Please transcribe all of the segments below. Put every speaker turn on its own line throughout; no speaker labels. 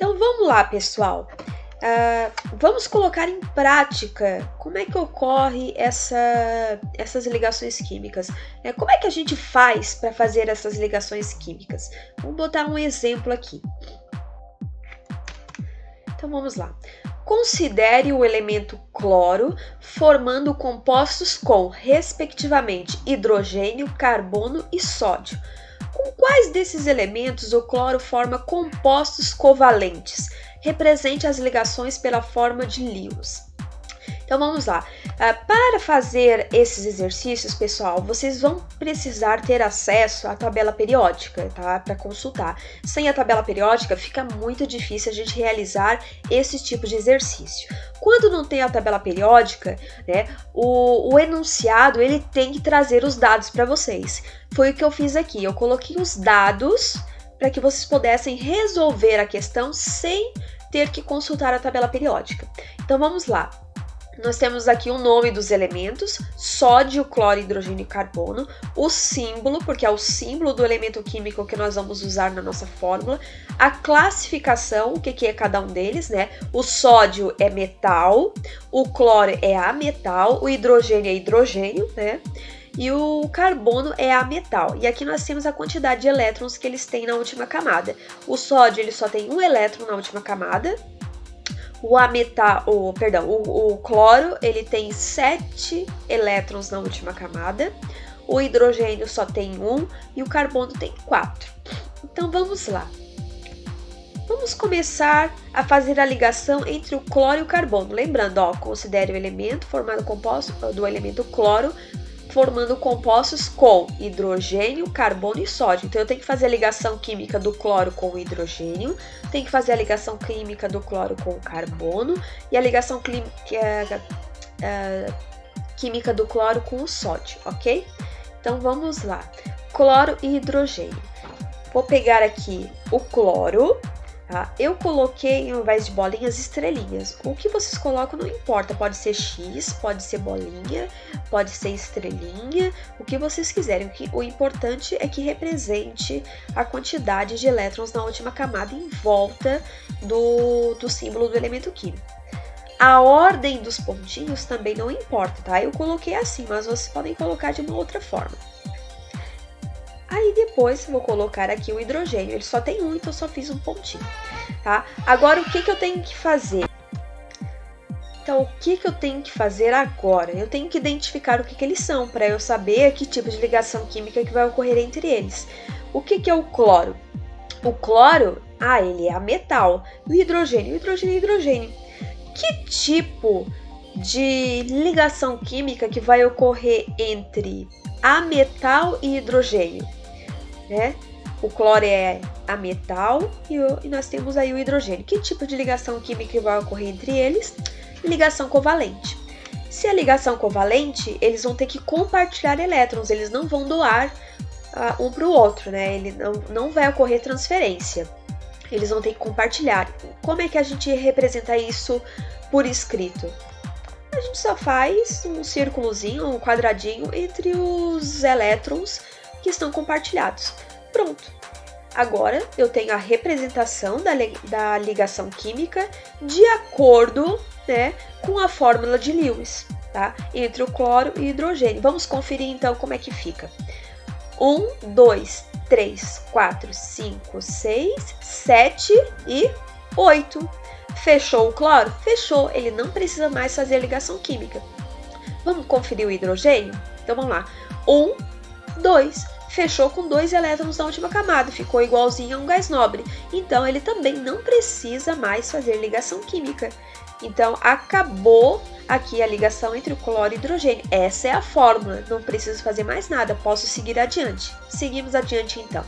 Então vamos lá, pessoal. Vamos colocar em prática como é que ocorre essas ligações químicas. Como é que a gente faz para fazer essas ligações químicas? Vamos botar um exemplo aqui. Então vamos lá. Considere o elemento cloro formando compostos com, respectivamente, hidrogênio, carbono e sódio. Com quais desses elementos o cloro forma compostos covalentes? Represente as ligações pela forma de Lewis. Então vamos lá. Para fazer esses exercícios, pessoal, vocês vão precisar ter acesso à tabela periódica, tá? Para consultar. Sem a tabela periódica, fica muito difícil a gente realizar esse tipo de exercício. Quando não tem a tabela periódica, né, o enunciado ele tem que trazer os dados para vocês. Foi o que eu fiz aqui. Eu coloquei os dados para que vocês pudessem resolver a questão sem ter que consultar a tabela periódica. Então vamos lá. Nós temos aqui o nome dos elementos, sódio, cloro, hidrogênio e carbono, o símbolo, porque é o símbolo do elemento químico que nós vamos usar na nossa fórmula, a classificação, o que é cada um deles, né? O sódio é metal, o cloro é ametal, o hidrogênio é hidrogênio, né? E o carbono é ametal. E aqui nós temos a quantidade de elétrons que eles têm na última camada. O sódio ele só tem um elétron na última camada. O cloro ele tem 7 elétrons na última camada, o hidrogênio só tem 1 e o carbono tem 4. Então vamos lá. Vamos começar a fazer a ligação entre o cloro e o carbono. Lembrando, considere o elemento formado composto do elemento cloro formando compostos com hidrogênio, carbono e sódio. Então eu tenho que fazer a ligação química do cloro com o hidrogênio, tenho que fazer a ligação química do cloro com o carbono e a ligação química do cloro com o sódio, ok? Então vamos lá. Cloro e hidrogênio. Vou pegar aqui o cloro. Tá? Eu coloquei, ao invés de bolinhas, estrelinhas. O que vocês colocam não importa, pode ser X, pode ser bolinha, pode ser estrelinha, o que vocês quiserem. O importante é que represente a quantidade de elétrons na última camada em volta do símbolo do elemento químico. A ordem dos pontinhos também não importa, tá? Eu coloquei assim, mas vocês podem colocar de uma outra forma. Aí depois vou colocar aqui o hidrogênio, ele só tem um, então eu só fiz um pontinho, tá? Agora o que eu tenho que fazer? Então o que eu tenho que fazer agora? Eu tenho que identificar o que eles são, para eu saber que tipo de ligação química que vai ocorrer entre eles. O que é o cloro? O cloro, ele é ametal. O hidrogênio é hidrogênio. Que tipo de ligação química que vai ocorrer entre ametal e hidrogênio? O cloro é ametal e nós temos aí o hidrogênio. Que tipo de ligação química vai ocorrer entre eles? Ligação covalente. Se a ligação covalente, eles vão ter que compartilhar elétrons, eles não vão doar um para o outro, né? Ele não vai ocorrer transferência. Eles vão ter que compartilhar. Como é que a gente representa isso por escrito? A gente só faz um círculozinho, um quadradinho entre os elétrons que estão compartilhados. Pronto. Agora eu tenho a representação da ligação química de acordo, né, com a fórmula de Lewis, tá? Entre o cloro e o hidrogênio. Vamos conferir então como é que fica. 1, 2, 3, 4, 5, 6, 7 e 8. Fechou o cloro? Fechou. Ele não precisa mais fazer a ligação química. Vamos conferir o hidrogênio? Então vamos lá. 1, 2. Fechou com 2 elétrons na última camada. Ficou igualzinho a um gás nobre. Então ele também não precisa mais fazer ligação química. Então acabou aqui a ligação entre o cloro e o hidrogênio. Essa é a fórmula. Não preciso fazer mais nada. Posso seguir adiante. Seguimos adiante então.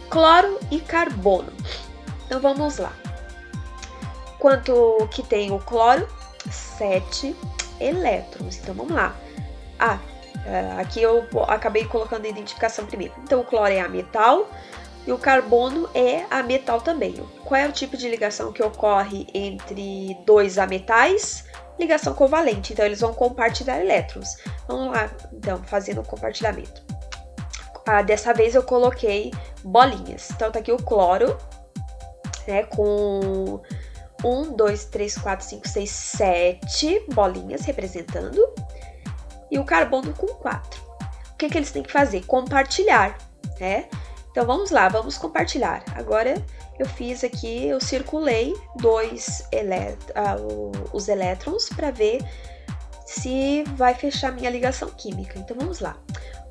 Cloro e carbono. Então vamos lá. Quanto que tem o cloro? 7 elétrons. Então vamos lá. Aqui eu acabei colocando a identificação primeiro. Então o cloro é ametal e o carbono é ametal também. Qual é o tipo de ligação que ocorre entre dois ametais? Ligação covalente. Então eles vão compartilhar elétrons. Vamos lá, então, fazendo o compartilhamento. Dessa vez eu coloquei bolinhas. Então tá aqui o cloro. né, com 1, 2, 3, 4, 5, 6, 7 bolinhas representando, e o carbono com 4. O que eles têm que fazer? Compartilhar, né? Então vamos lá, vamos compartilhar. Agora eu fiz aqui, eu circulei os elétrons para ver se vai fechar minha ligação química. Então vamos lá.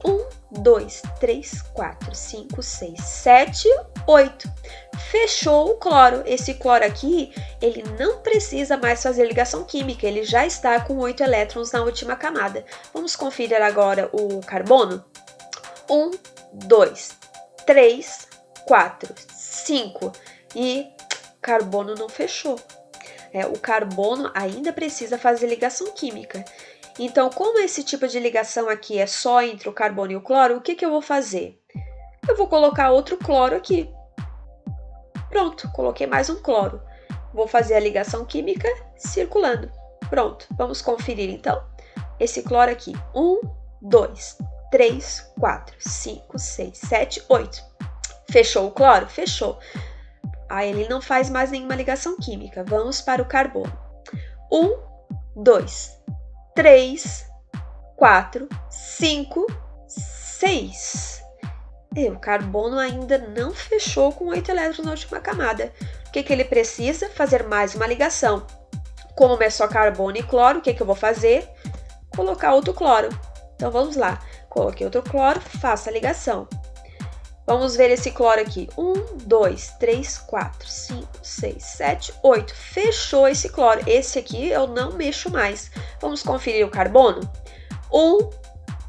1, 2, 3, 4, 5, 6, 7, 8. Fechou o cloro. Esse cloro aqui, ele não precisa mais fazer ligação química, ele já está com 8 elétrons na última camada. Vamos conferir agora o carbono? 1, 2, 3, 4, 5 e carbono não fechou. O carbono ainda precisa fazer ligação química. Então, como esse tipo de ligação aqui é só entre o carbono e o cloro, o que eu vou fazer? Eu vou colocar outro cloro aqui. Pronto, coloquei mais um cloro. Vou fazer a ligação química circulando. Pronto, vamos conferir então. Esse cloro aqui. 1, 2, 3, 4, 5, 6, 7, 8. Fechou o cloro? Fechou. Ele não faz mais nenhuma ligação química. Vamos para o carbono. 1, 2, 3, 4, 5, 6. O carbono ainda não fechou com 8 elétrons na última camada. O que ele precisa? Fazer mais uma ligação. Como é só carbono e cloro, o que eu vou fazer? Colocar outro cloro. Então vamos lá. Coloquei outro cloro, faça a ligação. Vamos ver esse cloro aqui. 1, 2, 3, 4, 5, 6, 7, 8. Fechou esse cloro. Esse aqui eu não mexo mais. Vamos conferir o carbono? 1,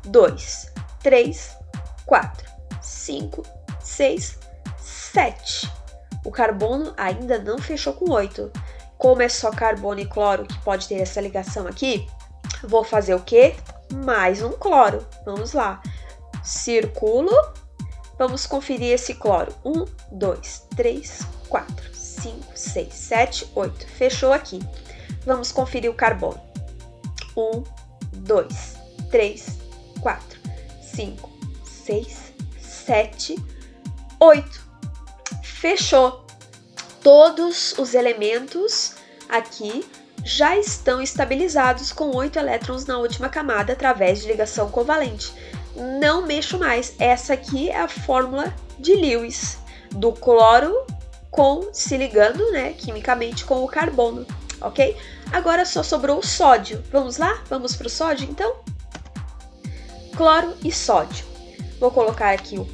2, 3, 4, 5, 6, 7. O carbono ainda não fechou com 8. Como é só carbono e cloro que pode ter essa ligação aqui, vou fazer o quê? Mais um cloro. Vamos lá. Circulo. Vamos conferir esse cloro. 1, 2, 3, 4, 5, 6, 7, 8. Fechou aqui. Vamos conferir o carbono. 1, 2, 3, 4, 5, 6, 7, 8. Fechou. Todos os elementos aqui já estão estabilizados com 8 elétrons na última camada através de ligação covalente. Não mexo mais. Essa aqui é a fórmula de Lewis, do cloro se ligando, né, quimicamente com o carbono, ok? Agora só sobrou o sódio. Vamos lá? Vamos para o sódio, então? Cloro e sódio. Vou colocar aqui o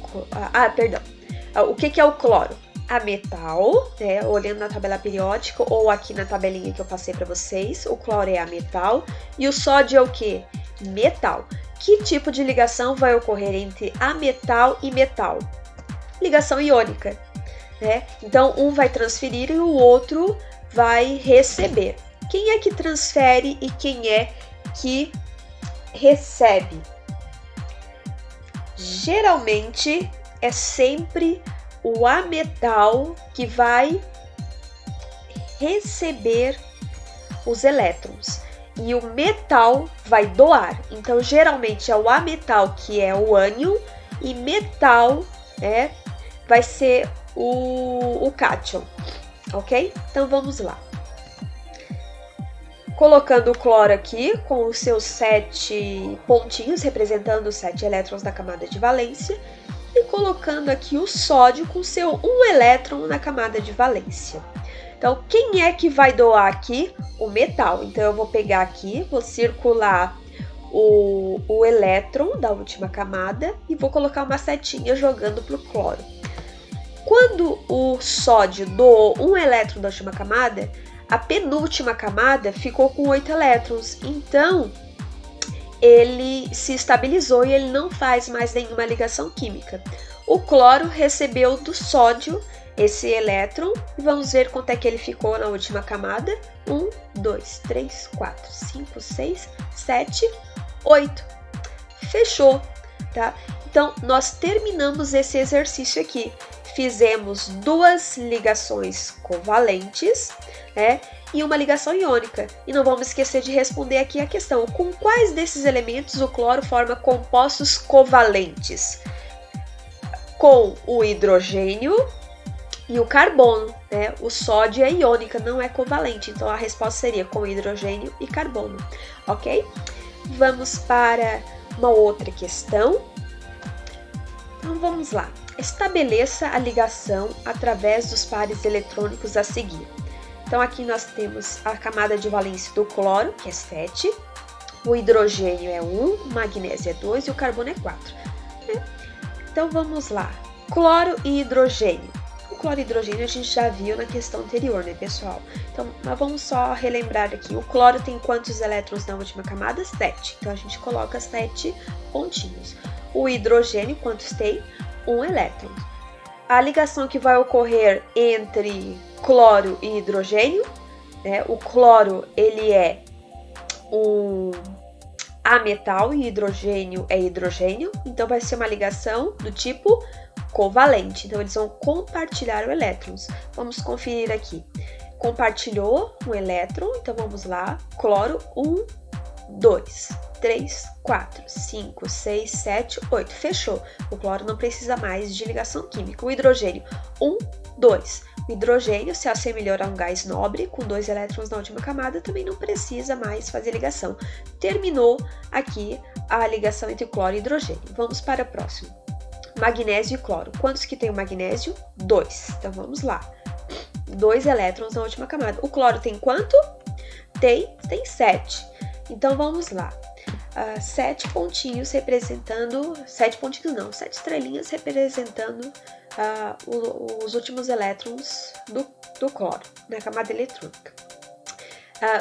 que é o cloro? A metal, né, olhando na tabela periódica ou aqui na tabelinha que eu passei para vocês, o cloro é a metal e o sódio é o que? Metal. Que tipo de ligação vai ocorrer entre a metal e metal? Ligação iônica, né? Então, um vai transferir e o outro vai receber. Quem é que transfere e quem é que recebe? Geralmente, é sempre o ametal que vai receber os elétrons. E o metal vai doar. Então, geralmente é o ametal que é o ânion e metal vai ser o cátion, ok? Então, vamos lá. Colocando o cloro aqui com os seus 7 pontinhos, representando os 7 elétrons da camada de valência. E colocando aqui o sódio com seu 1 elétron na camada de valência. Então, quem é que vai doar aqui? O metal. Então, eu vou pegar aqui, vou circular o elétron da última camada e vou colocar uma setinha jogando para o cloro. Quando o sódio doou 1 elétron da última camada, a penúltima camada ficou com 8 elétrons. Então, ele se estabilizou e ele não faz mais nenhuma ligação química. O cloro recebeu do sódio esse elétron e vamos ver quanto é que ele ficou na última camada. 1, 2, 3, 4, 5, 6, 7, 8. Fechou, tá? Então, nós terminamos esse exercício aqui. Fizemos 2 ligações covalentes, né? E uma ligação iônica. E não vamos esquecer de responder aqui a questão: com quais desses elementos o cloro forma compostos covalentes? Com o hidrogênio e o carbono, né? O sódio é iônica, não é covalente, então a resposta seria com hidrogênio e carbono, ok? Vamos para uma outra questão. Então vamos lá. Estabeleça a ligação através dos pares eletrônicos a seguir. Então aqui nós temos a camada de valência do cloro, que é 7, o hidrogênio é 1, o magnésio é 2 e o carbono é 4. Então vamos lá. Cloro e hidrogênio. O cloro e hidrogênio a gente já viu na questão anterior, né, pessoal? Então, mas vamos só relembrar aqui. O cloro tem quantos elétrons na última camada? 7. Então a gente coloca 7 pontinhos. O hidrogênio, quantos tem? 1 elétron. A ligação que vai ocorrer entre cloro e hidrogênio, né? O cloro, ele é um ametal e hidrogênio é hidrogênio, então vai ser uma ligação do tipo covalente, então eles vão compartilhar elétrons. Vamos conferir aqui. Compartilhou um elétron, então vamos lá. Cloro, 1, 2, 3, 4, 5, 6, 7, 8. Fechou. O cloro não precisa mais de ligação química. O hidrogênio, 1, 2. O hidrogênio se assemelhou a um gás nobre, com 2 elétrons na última camada, também não precisa mais fazer ligação. Terminou aqui a ligação entre cloro e hidrogênio. Vamos para o próximo. Magnésio e cloro. Quantos que tem o magnésio? 2. Então vamos lá. 2 elétrons na última camada. O cloro tem quanto? Tem 7. Então vamos lá. 7 pontinhos representando... 7 pontinhos não, 7 estrelinhas representando os últimos elétrons do cloro na camada eletrônica.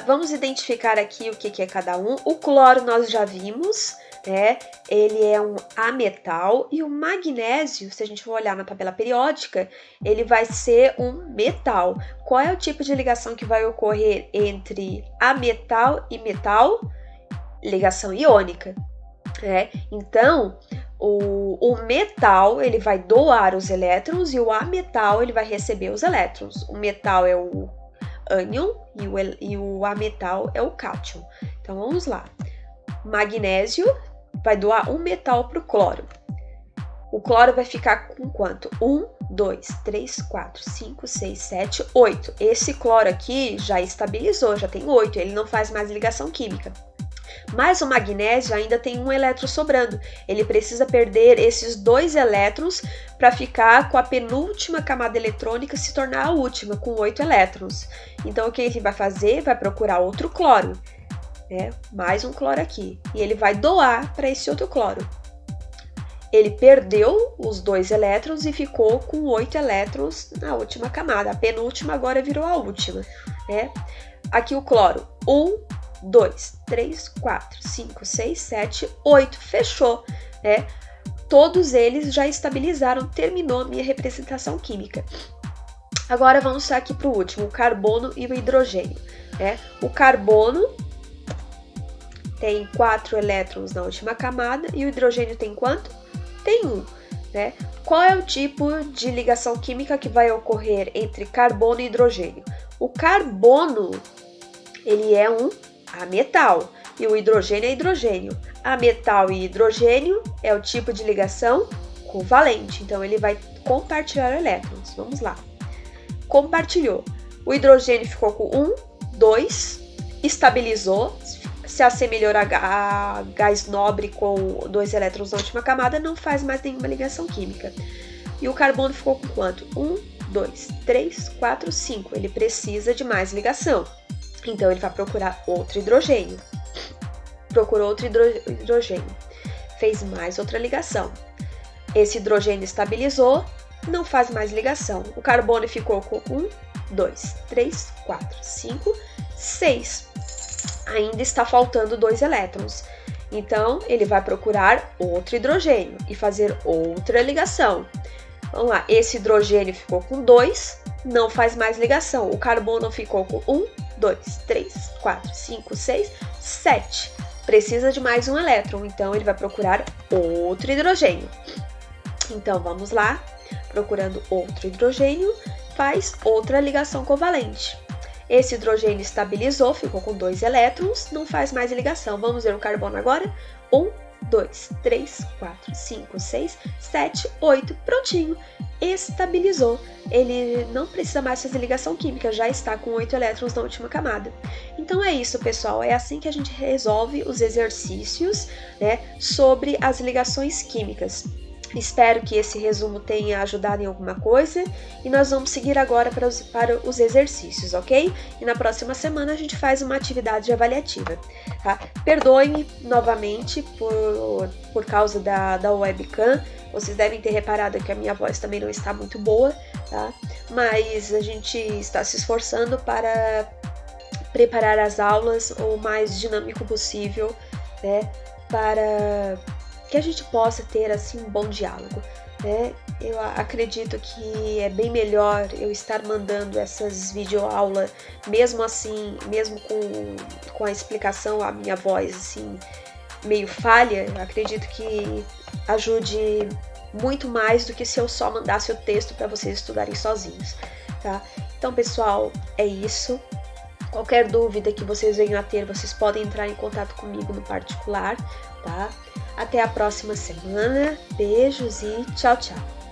Vamos identificar aqui o que é cada um. O cloro nós já vimos, né? Ele é um ametal, e o magnésio, se a gente for olhar na tabela periódica, ele vai ser um metal. Qual é o tipo de ligação que vai ocorrer entre ametal e metal? Ligação iônica, né? Então, o metal, ele vai doar os elétrons, e o ametal, ele vai receber os elétrons. O metal é o ânion e o ametal é o cátion. Então, vamos lá. Magnésio vai doar um metal para o cloro. O cloro vai ficar com quanto? 1, 2, 3, 4, 5, 6, 7, 8. Esse cloro aqui já estabilizou, já tem 8, ele não faz mais ligação química. Mas o magnésio ainda tem um elétron sobrando. Ele precisa perder esses 2 elétrons para ficar com a penúltima camada eletrônica se tornar a última, com 8 elétrons. Então, o que ele vai fazer? Vai procurar outro cloro. Mais um cloro aqui. E ele vai doar para esse outro cloro. Ele perdeu os 2 elétrons e ficou com 8 elétrons na última camada. A penúltima agora virou a última. Aqui o cloro. 1, 2, 3, 4, 5, 6, 7, 8. Fechou, né? Todos eles já estabilizaram, terminou a minha representação química. Agora vamos aqui para o último, o carbono e o hidrogênio. O carbono tem 4 elétrons na última camada e o hidrogênio tem quanto? Tem 1. Qual é o tipo de ligação química que vai ocorrer entre carbono e hidrogênio? O carbono, ele é um ametal, e o hidrogênio é hidrogênio. Ametal e hidrogênio é o tipo de ligação covalente, então ele vai compartilhar elétrons. Vamos lá. Compartilhou. O hidrogênio ficou com 1, 2, estabilizou, se assemelhou a gás nobre com 2 elétrons na última camada, não faz mais nenhuma ligação química. E o carbono ficou com quanto? 1, 2, 3, 4, 5. Ele precisa de mais ligação. Então, ele vai procurar outro hidrogênio. Procurou outro hidrogênio. Fez mais outra ligação. Esse hidrogênio estabilizou, não faz mais ligação. O carbono ficou com 1, 2, 3, 4, 5, 6. Ainda está faltando 2 elétrons. Então, ele vai procurar outro hidrogênio e fazer outra ligação. Vamos lá, esse hidrogênio ficou com 2, não faz mais ligação. O carbono ficou com 1, 2, 3, 4, 5, 6, 7. Precisa de mais um elétron, então ele vai procurar outro hidrogênio. Então, vamos lá. Procurando outro hidrogênio, faz outra ligação covalente. Esse hidrogênio estabilizou, ficou com 2 elétrons, não faz mais ligação. Vamos ver o carbono agora? 1, 2, 3, 4, 5, 6, 7, 8. Prontinho. Estabilizou. Ele não precisa mais fazer ligação química, já está com 8 elétrons na última camada. Então é isso, pessoal. É assim que a gente resolve os exercícios, né, sobre as ligações químicas. Espero que esse resumo tenha ajudado em alguma coisa e nós vamos seguir agora para os exercícios, ok? E na próxima semana a gente faz uma atividade avaliativa, tá? Perdoe-me novamente por causa da webcam, vocês devem ter reparado que a minha voz também não está muito boa, tá? Mas a gente está se esforçando para preparar as aulas o mais dinâmico possível, né? Para que a gente possa ter assim um bom diálogo, né? Eu acredito que é bem melhor eu estar mandando essas videoaulas, mesmo assim, mesmo com a explicação, a minha voz assim meio falha, eu acredito que ajude muito mais do que se eu só mandasse o texto para vocês estudarem sozinhos, tá? Então, pessoal, é isso. Qualquer dúvida que vocês venham a ter, vocês podem entrar em contato comigo no particular, tá? Até a próxima semana. Beijos e tchau, tchau!